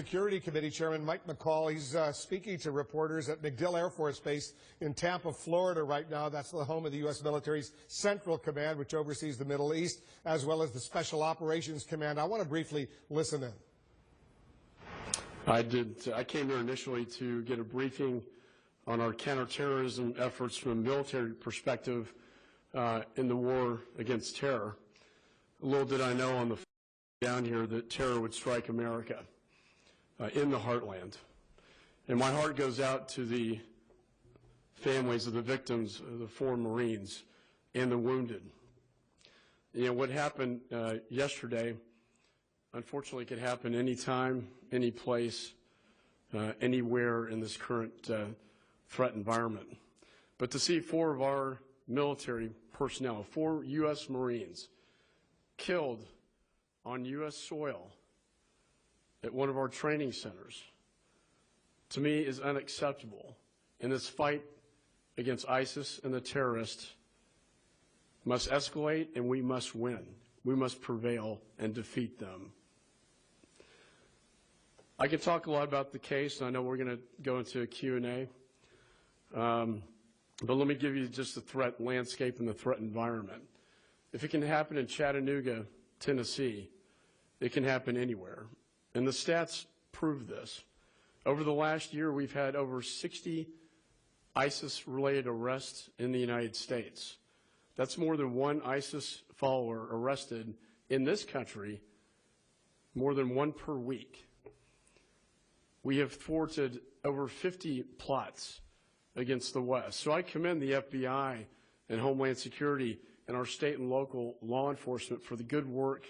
Security Committee Chairman Mike McCaul. He's speaking to reporters at MacDill Air Force Base in Tampa, Florida right now. That's the home of the U.S. military's Central Command, which oversees the Middle East, as well as the Special Operations Command. I want to briefly listen in. I came here initially to get a briefing on our counterterrorism efforts from a military perspective in the war against terror. Little did I know on the down here that terror would strike America. In the heartland. And my heart goes out to the families of the victims, the 4 Marines, and the wounded. You know, what happened yesterday, unfortunately, could happen anytime, any place, anywhere in this current threat environment. But to see 4 of our military personnel, 4 U.S. Marines, killed on U.S. soil at one of our training centers, to me is unacceptable. And this fight against ISIS and the terrorists must escalate, and we must win. We must prevail and defeat them. I could talk a lot about the case, and I know we're going to go into a Q&A, but let me give you just the threat landscape and the threat environment. If it can happen in Chattanooga, Tennessee, it can happen anywhere. And the stats prove this. Over the last year, we've had over 60 ISIS-related arrests in the United States. That's more than one ISIS follower arrested in this country, more than 1 per week. We have thwarted over 50 plots against the West. So I commend the FBI and Homeland Security and our state and local law enforcement for the good work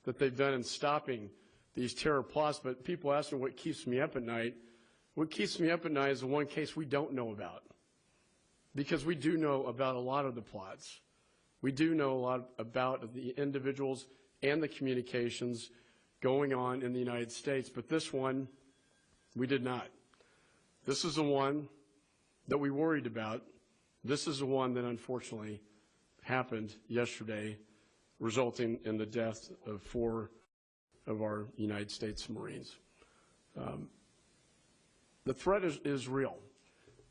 that they've done in stopping these terror plots. But people ask me what keeps me up at night. What keeps me up at night is the one case we don't know about, because we do know about a lot of the plots. We do know a lot about the individuals and the communications going on in the United States, but this one we did not. This is the one that we worried about. This is the one that unfortunately happened yesterday, resulting in the death of 4 of our United States Marines. The threat is real,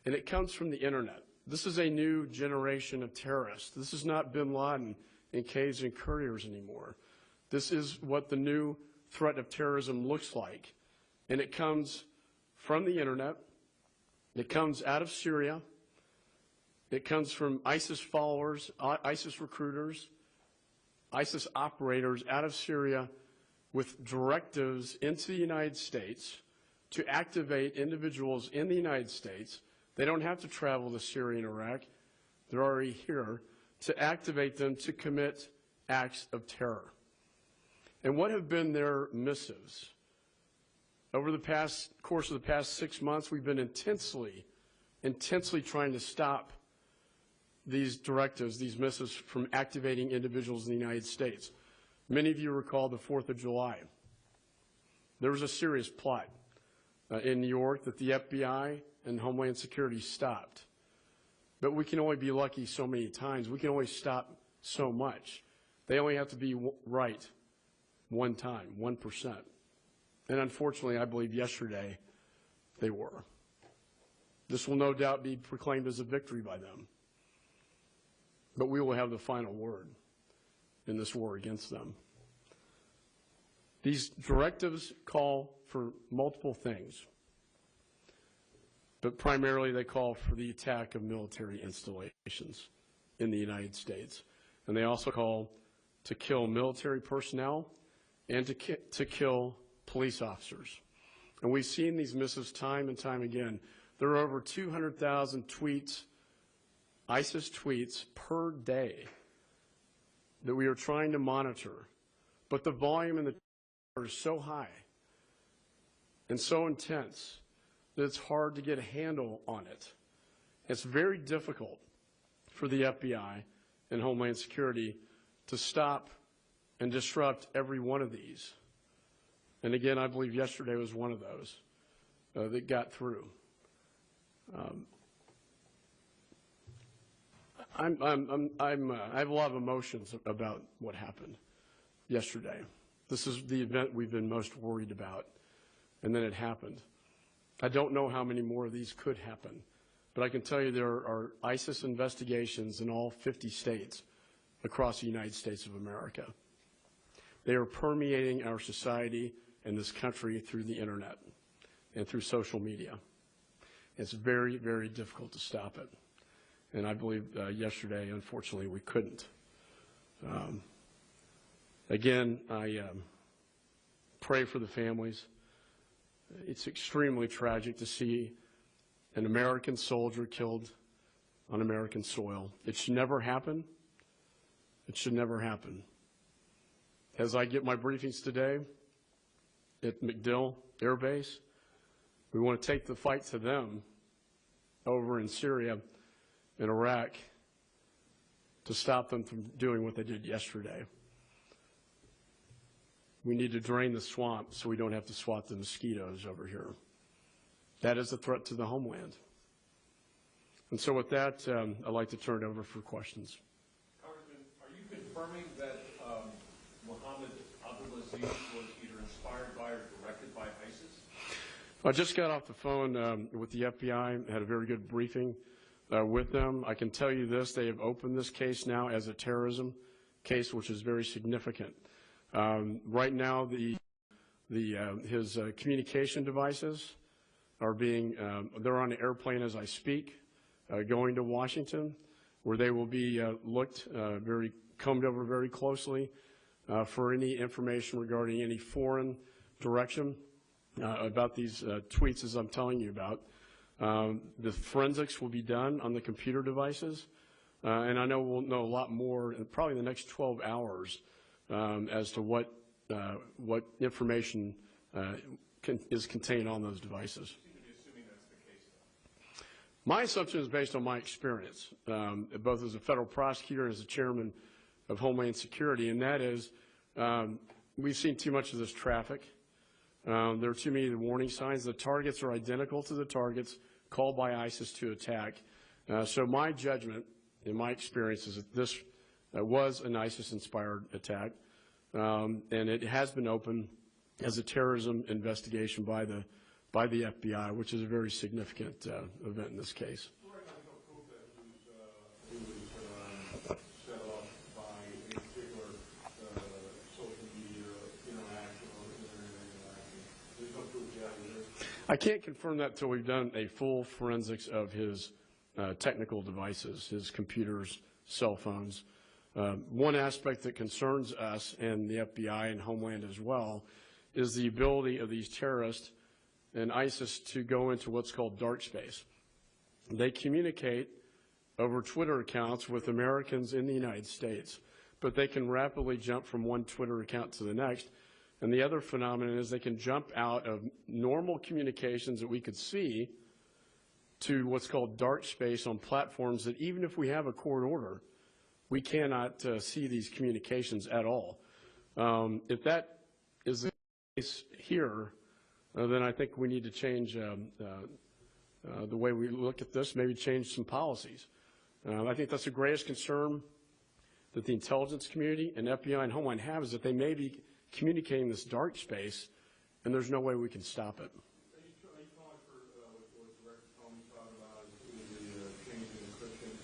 and it comes from the internet. This is a new generation of terrorists. This is not bin Laden and caves and couriers anymore. This is what the new threat of terrorism looks like, and it comes from the internet. It comes out of Syria. It comes from ISIS followers, ISIS recruiters, ISIS operators out of Syria, with directives into the United States to activate individuals in the United States. They don't have to travel to Syria and Iraq. They're already here, to activate them to commit acts of terror. And what have been their missives? Over the course of the past 6 months, we've been intensely trying to stop these directives, these missives, from activating individuals in the United States. Many of you recall the 4th of July. There was a serious plot in New York that the FBI and Homeland Security stopped. But we can only be lucky so many times. We can only stop so much. They only have to be right one time, 1%. And unfortunately, I believe yesterday they were. This will no doubt be proclaimed as a victory by them. But we will have the final word in this war against them. These directives call for multiple things, but primarily they call for the attack of military installations in the United States. And they also call to kill military personnel and to kill police officers. And we've seen these missives time and time again. There are over 200,000 tweets, ISIS tweets, per day that we are trying to monitor, but the volume and the terror is so high and so intense that it's hard to get a handle on it. It's very difficult for the FBI and Homeland Security to stop and disrupt every one of these. And again, I believe yesterday was one of those that got through. I have a lot of emotions about what happened yesterday. This is the event we've been most worried about. and then it happened. I don't know how many more of these could happen, but I can tell you there are ISIS investigations in all 50 states across the United States of America. They are permeating our society and this country through the internet and through social media. It's very, very difficult to stop it. And I believe yesterday, unfortunately, we couldn't. Again, I pray for the families. It's extremely tragic to see an American soldier killed on American soil. It should never happen. It should never happen. As I get my briefings today at MacDill Air Base, we want to take the fight to them over in Syria and Iraq to stop them from doing what they did yesterday. We need to drain the swamp so we don't have to swat the mosquitoes over here. That is a threat to the homeland. And so with that, I'd like to turn it over for questions. Congressman, are you confirming that Mohammed Abdulaziz was either inspired by or directed by ISIS? I just got off the phone with the FBI, had a very good briefing with them. I can tell you this, they have opened this case now as a terrorism case, which is very significant. Right now, his communication devices are being, they're on an airplane as I speak, going to Washington, where they will be combed over very closely for any information regarding any foreign direction about these tweets as I'm telling you about. The forensics will be done on the computer devices, and I know we'll know a lot more in probably the next 12 hours as to what information is contained on those devices. You seem to be assuming that's the case, though. My assumption is based on my experience, both as a federal prosecutor and as a chairman of Homeland Security, and that is we've seen too much of this traffic. There are too many warning signs. The targets are identical to the targets called by ISIS to attack. So my judgment, in my experience, is that this was an ISIS-inspired attack, and it has been opened as a terrorism investigation by the FBI, which is a very significant event in this case. Right now, there's no proof that he was set off by a particular social media interaction or internet interaction. There's no proof yet, is there? I can't confirm that until we've done a full forensics of his technical devices, his computers, cell phones. One aspect that concerns us and the FBI and Homeland as well is the ability of these terrorists and ISIS to go into what's called dark space. They communicate over Twitter accounts with Americans in the United States, but they can rapidly jump from one Twitter account to the next. And the other phenomenon is they can jump out of normal communications that we could see to what's called dark space on platforms that even if we have a court order, we cannot see these communications at all. If that is the case here, then I think we need to change the way we look at this, maybe change some policies. I think that's the greatest concern that the intelligence community and FBI and Homeland have, is that they may be communicating this dark space, and there's no way we can stop it. Are you calling for what Director Comey talked about as the change in encryption?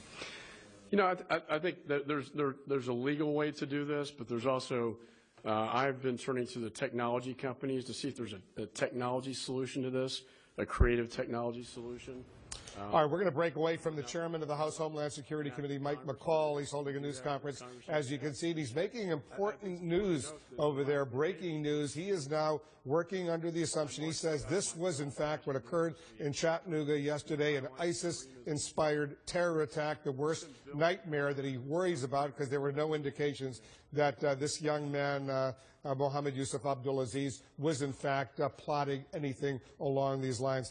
You know, I think that there's a legal way to do this, but there's also, I've been turning to the technology companies to see if there's a technology solution to this, a creative technology solution. All right, we're going to break away from the chairman of the House Homeland Security Committee, Mike McCaul. He's holding a news conference. As you can see, he's making important news over there, breaking news. He is now working under the assumption, he says this was in fact what occurred in Chattanooga yesterday, an ISIS-inspired terror attack, the worst nightmare that he worries about, because there were no indications that this young man, Mohammed Yusuf Abdulaziz, was in fact plotting anything along these lines.